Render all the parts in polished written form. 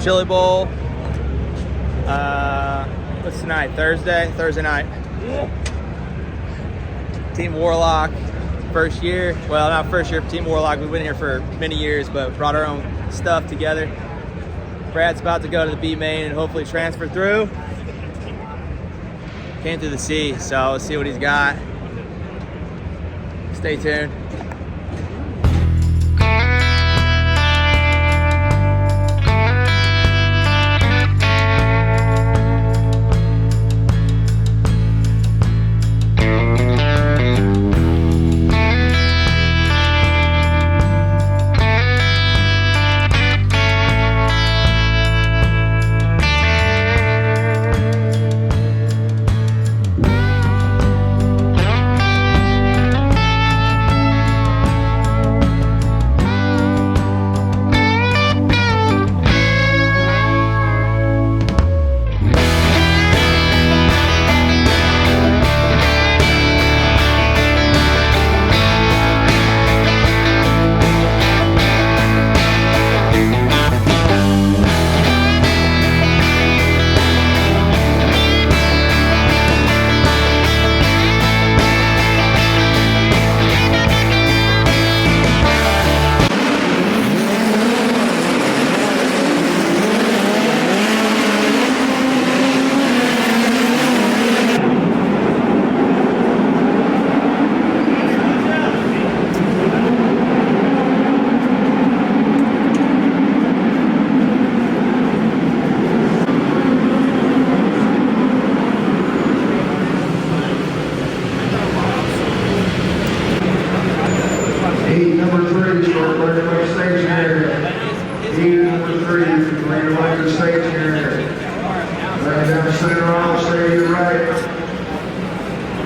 Chili Bowl. What's tonight? Thursday night. Team Warlock, first year. Well, not first year for Team Warlock. We've been here for many years, but brought our own stuff together. Brad's about to go to the B main and hopefully transfer through. Came through the C, so let's see what he's got. Stay tuned.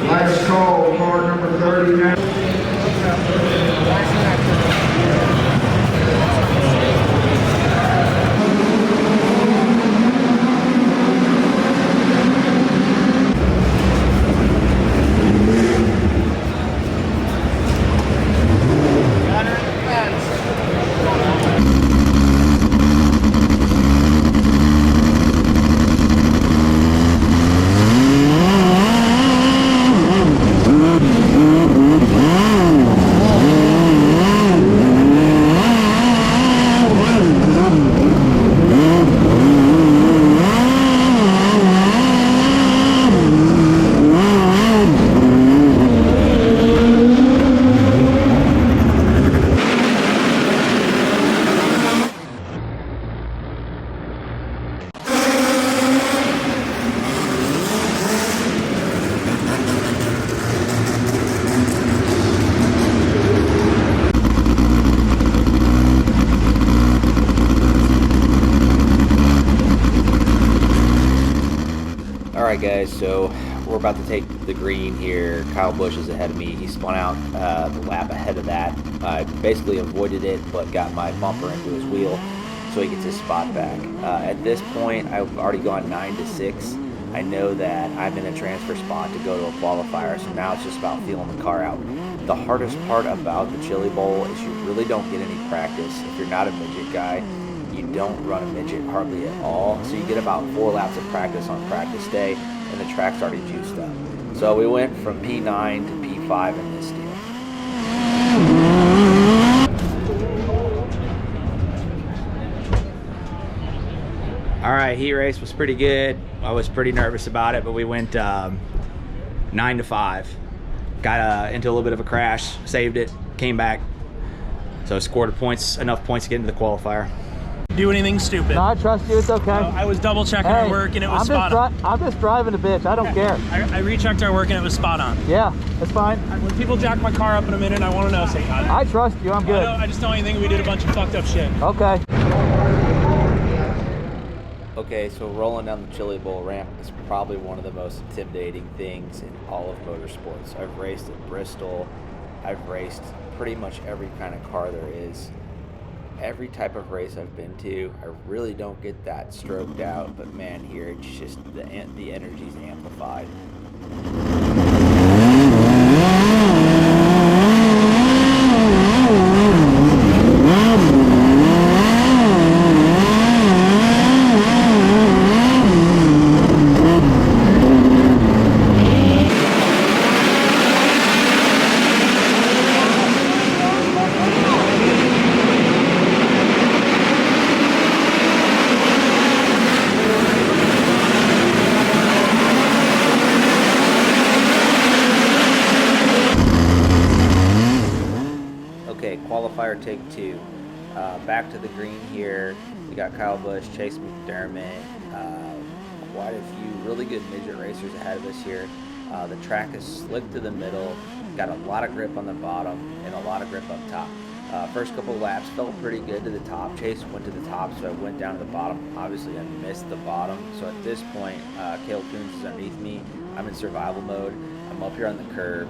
Last call, car number 39. Alright guys, so we're about to take the green here. Kyle Busch is ahead of me. He spun out the lap ahead of that. I basically avoided it, but got my bumper into his wheel so he gets his spot back. At this point, I've already gone 9-6. I know that I'm in a transfer spot to go to a qualifier, so now it's just about feeling the car out. The hardest part about the Chili Bowl is you really don't get any practice. If you're not a midget guy, you don't run a midget hardly at all, so you get about 4 laps of practice on practice day, and the track's already juiced up. So we went from P9 to P5 in this deal. All right, heat race was pretty good. I was pretty nervous about it, but we went 9-5. Got into a little bit of a crash, saved it, came back. So scored enough points to get into the qualifier. Do anything stupid. No, I trust you. It's okay. I was double checking our work and it was spot on. I'm just driving a bitch. I don't care. I rechecked our work and it was spot on. Yeah, that's fine. When people jack my car up in a minute, I want to know something. I trust you. I'm good. I just don't think we did a bunch of fucked up shit. Okay. Okay, so rolling down the Chili Bowl ramp is probably one of the most intimidating things in all of motorsports. I've raced at Bristol. I've raced pretty much every kind of car there is. Every type of race I've been to, I really don't get that stroked out, but man, here it's just the energy's amplified. take 2. Back to the green here, we got Kyle Busch, Chase McDermott, quite a few really good midget racers ahead of us here. The track is slick to the middle, got a lot of grip on the bottom and a lot of grip up top. First couple laps felt pretty good to the top. Chase went to the top, so I went down to the bottom. Obviously, I missed the bottom, so at this point, Cale Coons is underneath me. I'm in survival mode. I'm up here on the curb,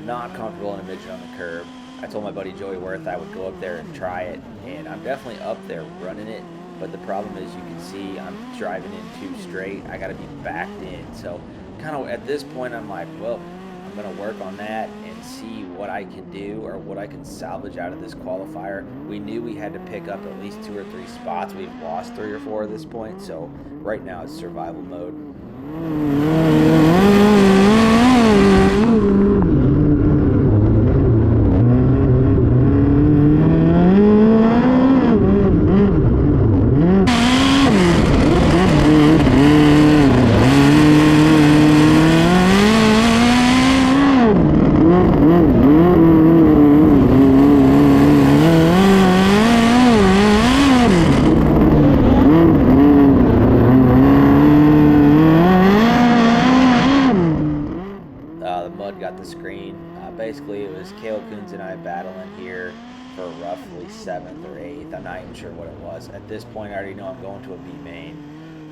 not comfortable in a midget on the curb. I told my buddy Joey Worth I would go up there and try it, and I'm definitely up there running it, but the problem is you can see I'm driving in too straight. I got to be backed in, so kind of at this point I'm like, well, I'm going to work on that and see what I can do or what I can salvage out of this qualifier. We knew we had to pick up at least 2 or 3 spots. We've lost 3 or 4 at this point, so right now it's survival mode. Basically, it was Cale Coons and I battling here for roughly 7th or 8th. I'm not even sure what it was. At this point, I already know I'm going to a B main.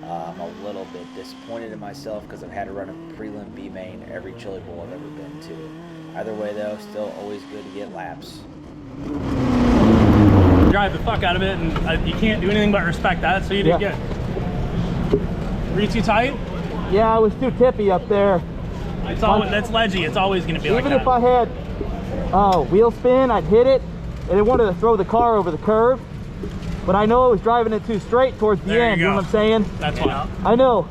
I'm a little bit disappointed in myself because I've had to run a prelim B main every Chili Bowl I've ever been to. Either way, though, still always good to get laps. Drive the fuck out of it, and you can't do anything but respect that, so you did good. Were you too tight? Yeah, I was too tippy up there. It's always, that's ledgy. It's always going to be like that. Even if I had wheel spin, I'd hit it, and it wanted to throw the car over the curve. But I know I was driving it too straight towards the end. You know what I'm saying? That's why. I know.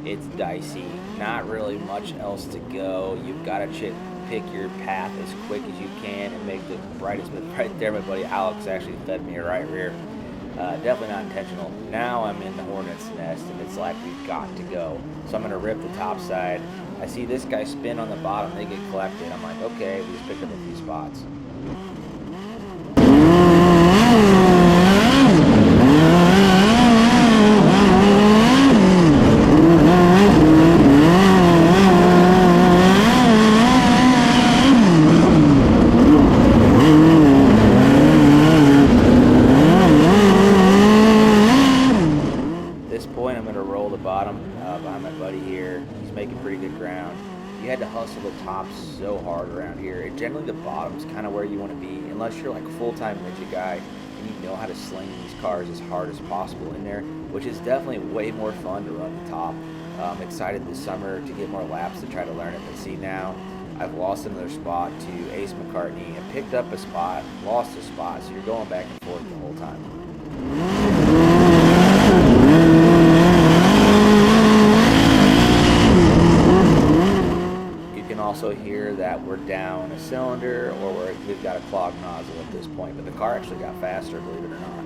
It's dicey, not really much else to go. You've got to pick your path as quick as you can and make the brightest. But right there, my buddy Alex actually fed me a right rear. Definitely not intentional. Now I'm in the hornet's nest, and it's like we've got to go. So I'm going to rip the top side. I see this guy spin on the bottom. They get collected. I'm like, okay, we just picked up a few spots. Behind my buddy here. He's making pretty good ground. You had to hustle the tops so hard around here. And generally the bottom's kind of where you want to be, unless you're like a full-time midget guy and you know how to sling these cars as hard as possible in there, which is definitely way more fun to run the top. I'm excited this summer to get more laps to try to learn it. But see, now I've lost another spot to Ace McCartney and picked up a spot, lost a spot, so you're going back and forth the whole time. Also hear that we're down a cylinder or we've got a clogged nozzle at this point, but the car actually got faster, believe it or not.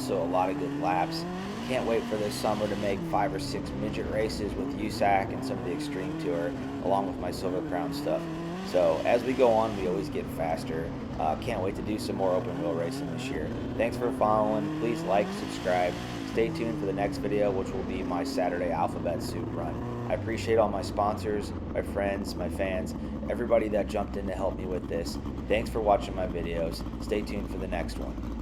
also a lot of good laps. Can't wait for this summer to make 5 or 6 midget races with USAC and some of the Extreme Tour, along with my Silver Crown stuff. So as we go on, we always get faster. Can't wait to do some more open wheel racing this year. Thanks for following. Please like, subscribe. Stay tuned for the next video, which will be my Saturday Alphabet Soup run. I appreciate all my sponsors, my friends, my fans, everybody that jumped in to help me with this. Thanks for watching my videos. Stay tuned for the next one.